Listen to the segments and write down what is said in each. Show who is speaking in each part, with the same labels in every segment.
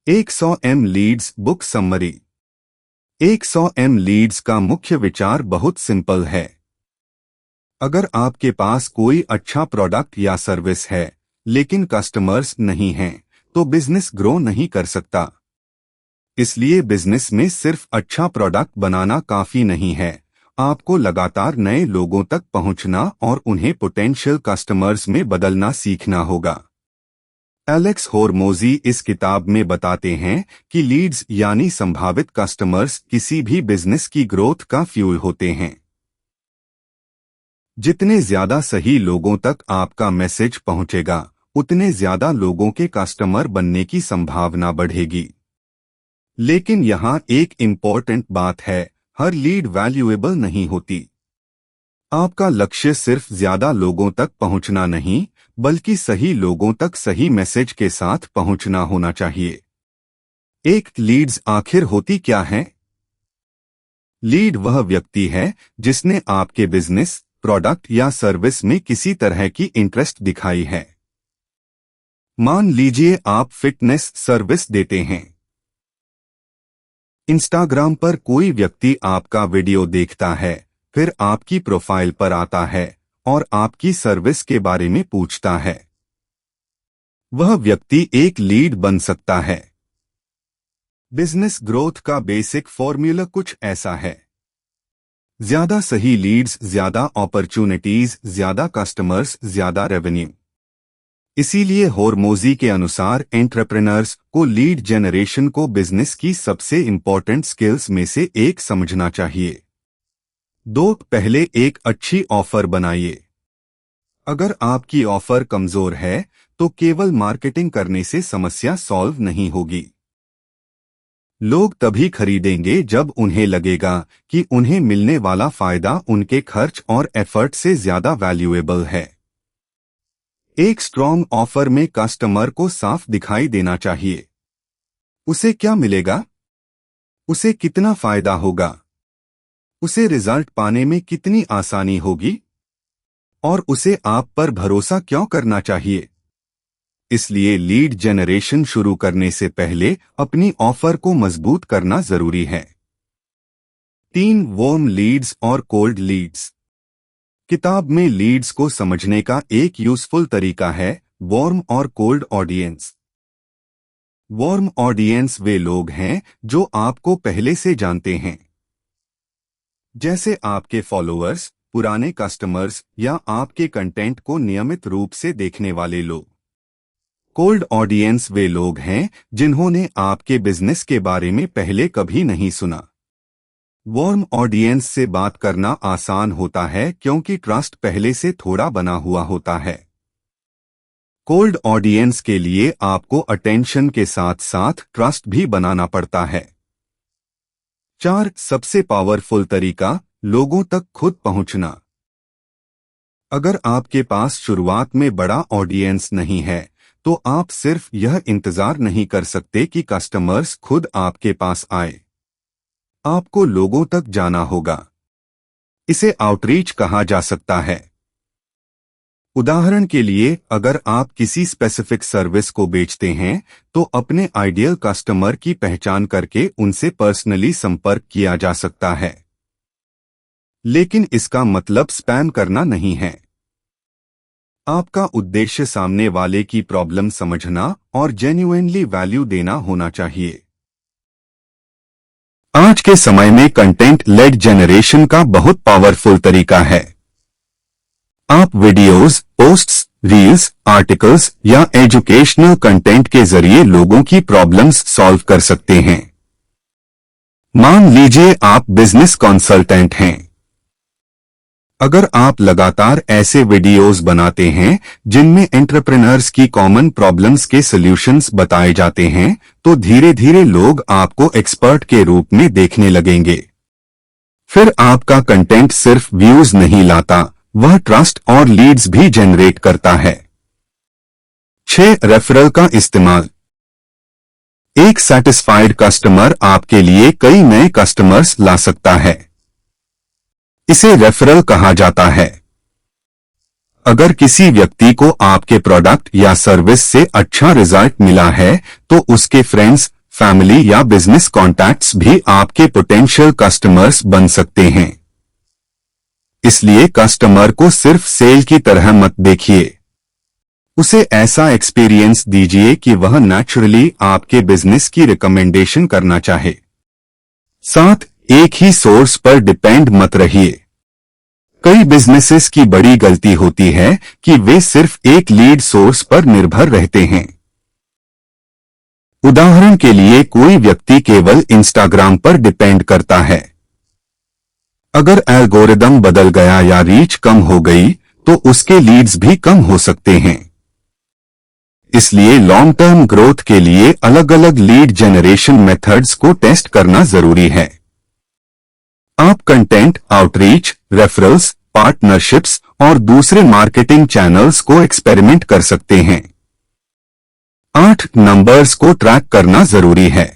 Speaker 1: 100 Leeds book summary. 100 Leeds का मुख्य विचार बहुत सिंपल है। अगर आपके पास कोई अच्छा प्रोडक्ट या सर्विस है लेकिन कस्टमर्स नहीं हैं, तो बिजनेस ग्रो नहीं कर सकता। इसलिए बिजनेस में सिर्फ अच्छा प्रोडक्ट बनाना काफी नहीं है, आपको लगातार नए लोगों तक पहुंचना और उन्हें पोटेंशियल कस्टमर्स में बदलना सीखना होगा। एलेक्स होरमोजी इस किताब में बताते हैं कि लीड्स यानी संभावित कस्टमर्स किसी भी बिजनेस की ग्रोथ का फ्यूल होते हैं। जितने ज्यादा सही लोगों तक आपका मैसेज पहुंचेगा, उतने ज्यादा लोगों के कस्टमर बनने की संभावना बढ़ेगी। लेकिन यहाँ एक इम्पोर्टेंट बात है, हर लीड वैल्यूएबल नहीं होती। आपका लक्ष्य सिर्फ ज्यादा लोगों तक पहुंचना नहीं, बल्कि सही लोगों तक सही मैसेज के साथ पहुंचना होना चाहिए। एक लीड्स आखिर होती क्या है? लीड वह व्यक्ति है जिसने आपके बिजनेस, प्रोडक्ट या सर्विस में किसी तरह की इंटरेस्ट दिखाई है। मान लीजिए आप फिटनेस सर्विस देते हैं। इंस्टाग्राम पर कोई व्यक्ति आपका वीडियो देखता है, फिर आपकी प्रोफाइल पर आता है और आपकी सर्विस के बारे में पूछता है। वह व्यक्ति एक लीड बन सकता है। बिजनेस ग्रोथ का बेसिक फॉर्मूला कुछ ऐसा है। ज्यादा सही लीड्स, ज्यादा अपॉर्चुनिटीज, ज्यादा कस्टमर्स, ज्यादा रेवेन्यू। इसीलिए होरमोजी के अनुसार एंटरप्रेन्योर्स को लीड जनरेशन को बिजनेस की सबसे इंपॉर्टेंट स्किल्स में से एक समझना चाहिए। पहले एक अच्छी ऑफर बनाइए। अगर आपकी ऑफर कमजोर है, तो केवल मार्केटिंग करने से समस्या सॉल्व नहीं होगी। लोग तभी खरीदेंगे जब उन्हें लगेगा कि उन्हें मिलने वाला फायदा उनके खर्च और एफर्ट से ज्यादा वैल्यूएबल है। एक स्ट्रॉन्ग ऑफर में कस्टमर को साफ दिखाई देना चाहिए। उसे क्या मिलेगा, उसे कितना फायदा होगा, उसे रिजल्ट पाने में कितनी आसानी होगी, और उसे आप पर भरोसा क्यों करना चाहिए। इसलिए लीड जनरेशन शुरू करने से पहले अपनी ऑफर को मजबूत करना जरूरी है। 3 वार्म लीड्स और कोल्ड लीड्स। किताब में लीड्स को समझने का एक यूजफुल तरीका है वार्म और कोल्ड ऑडियंस। वार्म ऑडियंस वे लोग हैं जो आपको पहले से जानते हैं, जैसे आपके फॉलोअर्स, पुराने कस्टमर्स या आपके कंटेंट को नियमित रूप से देखने वाले लोग। कोल्ड ऑडियंस वे लोग हैं जिन्होंने आपके बिजनेस के बारे में पहले कभी नहीं सुना। वार्म ऑडियंस से बात करना आसान होता है क्योंकि ट्रस्ट पहले से थोड़ा बना हुआ होता है। कोल्ड ऑडियंस के लिए आपको अटेंशन के साथ साथ ट्रस्ट भी बनाना पड़ता है। 4 सबसे पावरफुल तरीका, लोगों तक खुद पहुंचना। अगर आपके पास शुरुआत में बड़ा ऑडियंस नहीं है, तो आप सिर्फ यह इंतजार नहीं कर सकते कि कस्टमर्स खुद आपके पास आए। आपको लोगों तक जाना होगा। इसे आउटरीच कहा जा सकता है। उदाहरण के लिए, अगर आप किसी स्पेसिफिक सर्विस को बेचते हैं, तो अपने आइडियल कस्टमर की पहचान करके उनसे पर्सनली संपर्क किया जा सकता है। लेकिन इसका मतलब स्पैम करना नहीं है। आपका उद्देश्य सामने वाले की प्रॉब्लम समझना और जेन्युइनली वैल्यू देना होना चाहिए। आज के समय में कंटेंट लेड जनरेशन का बहुत पावरफुल तरीका है। आप वीडियोस, पोस्ट्स, रील्स, आर्टिकल्स या एजुकेशनल कंटेंट के जरिए लोगों की प्रॉब्लम्स सॉल्व कर सकते हैं। मान लीजिए आप बिजनेस कंसल्टेंट हैं। अगर आप लगातार ऐसे वीडियोस बनाते हैं जिनमें एंटरप्रेन्योर्स की कॉमन प्रॉब्लम्स के सॉल्यूशंस बताए जाते हैं, तो धीरे धीरे लोग आपको एक्सपर्ट के रूप में देखने लगेंगे। फिर आपका कंटेंट सिर्फ व्यूज नहीं लाता, वह ट्रस्ट और लीड्स भी जनरेट करता है। 6 रेफरल का इस्तेमाल। एक सैटिस्फाइड कस्टमर आपके लिए कई नए कस्टमर्स ला सकता है। इसे रेफरल कहा जाता है। अगर किसी व्यक्ति को आपके प्रोडक्ट या सर्विस से अच्छा रिजल्ट मिला है तो उसके फ्रेंड्स, फैमिली या बिजनेस कॉन्टैक्ट्स भी आपके पोटेंशियल कस्टमर्स बन सकते हैं। इसलिए कस्टमर को सिर्फ सेल की तरह मत देखिए, उसे ऐसा एक्सपीरियंस दीजिए कि वह नेचुरली आपके बिजनेस की रिकमेंडेशन करना चाहे। 7. एक ही सोर्स पर डिपेंड मत रहिए। कई बिजनेसेस की बड़ी गलती होती है कि वे सिर्फ एक लीड सोर्स पर निर्भर रहते हैं। उदाहरण के लिए कोई व्यक्ति केवल इंस्टाग्राम पर डिपेंड करता है। अगर एल्गोरिदम बदल गया या रीच कम हो गई तो उसके लीड्स भी कम हो सकते हैं। इसलिए लॉन्ग टर्म ग्रोथ के लिए अलग अलग लीड जनरेशन मेथड्स को टेस्ट करना जरूरी है। आप कंटेंट, आउटरीच, रेफरल्स, पार्टनरशिप्स और दूसरे मार्केटिंग चैनल्स को एक्सपेरिमेंट कर सकते हैं। 8. नंबर्स को ट्रैक करना जरूरी है।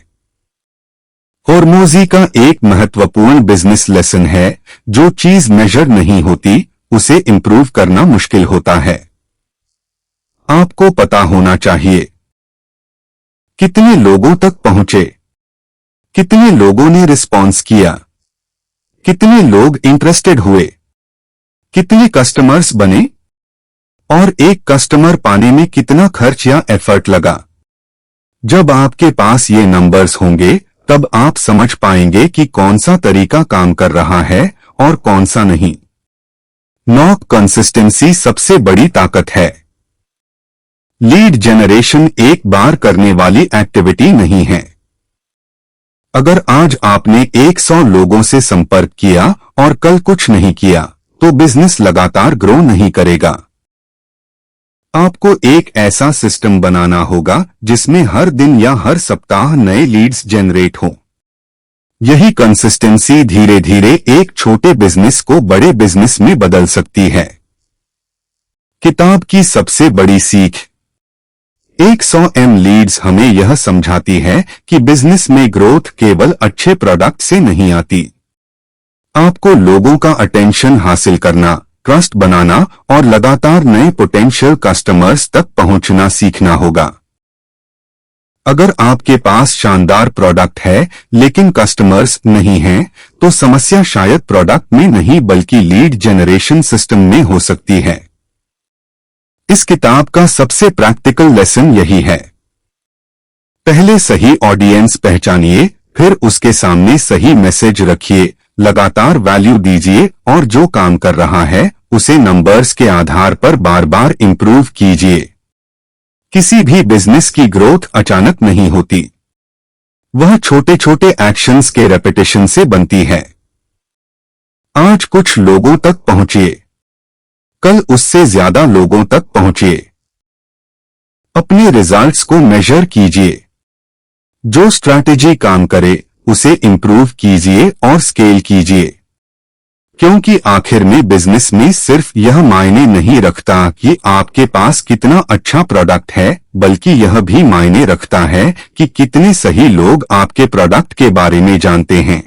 Speaker 1: होर्मोजी का एक महत्वपूर्ण बिजनेस लेसन है, जो चीज मेजर नहीं होती उसे इंप्रूव करना मुश्किल होता है। आपको पता होना चाहिए कितने लोगों तक पहुंचे, कितने लोगों ने रिस्पॉन्स किया, कितने लोग इंटरेस्टेड हुए, कितने कस्टमर्स बने और एक कस्टमर पाने में कितना खर्च या एफर्ट लगा। जब आपके पास ये नंबर्स होंगे तब आप समझ पाएंगे कि कौन सा तरीका काम कर रहा है और कौन सा नहीं। 9. कंसिस्टेंसी सबसे बड़ी ताकत है। लीड जनरेशन एक बार करने वाली एक्टिविटी नहीं है। अगर आज आपने 100 लोगों से संपर्क किया और कल कुछ नहीं किया तो बिजनेस लगातार ग्रो नहीं करेगा। आपको एक ऐसा सिस्टम बनाना होगा जिसमें हर दिन या हर सप्ताह नए लीड्स जनरेट हों। यही कंसिस्टेंसी धीरे धीरे एक छोटे बिजनेस को बड़े बिजनेस में बदल सकती है। किताब की सबसे बड़ी सीख। 100 लीड्स हमें यह समझाती है कि बिजनेस में ग्रोथ केवल अच्छे प्रोडक्ट से नहीं आती। आपको लोगों का अटेंशन हासिल करना, ट्रस्ट बनाना और लगातार नए पोटेंशियल कस्टमर्स तक पहुंचना सीखना होगा। अगर आपके पास शानदार प्रोडक्ट है लेकिन कस्टमर्स नहीं हैं, तो समस्या शायद प्रोडक्ट में नहीं बल्कि लीड जनरेशन सिस्टम में हो सकती है। इस किताब का सबसे प्रैक्टिकल लेसन यही है। पहले सही ऑडियंस पहचानिए, फिर उसके सामने सही मैसेज रखिए, लगातार वैल्यू दीजिए और जो काम कर रहा है उसे नंबर्स के आधार पर बार बार इंप्रूव कीजिए। किसी भी बिजनेस की ग्रोथ अचानक नहीं होती, वह छोटे छोटे एक्शंस के रेपिटेशन से बनती है। आज कुछ लोगों तक पहुंचिए, कल उससे ज्यादा लोगों तक पहुंचिए। अपने रिजल्ट्स को मेजर कीजिए, जो स्ट्रैटेजी काम करे उसे इंप्रूव कीजिए और स्केल कीजिए, क्योंकि आखिर में बिजनेस में सिर्फ यह मायने नहीं रखता कि आपके पास कितना अच्छा प्रोडक्ट है, बल्कि यह भी मायने रखता है कि कितने सही लोग आपके प्रोडक्ट के बारे में जानते हैं।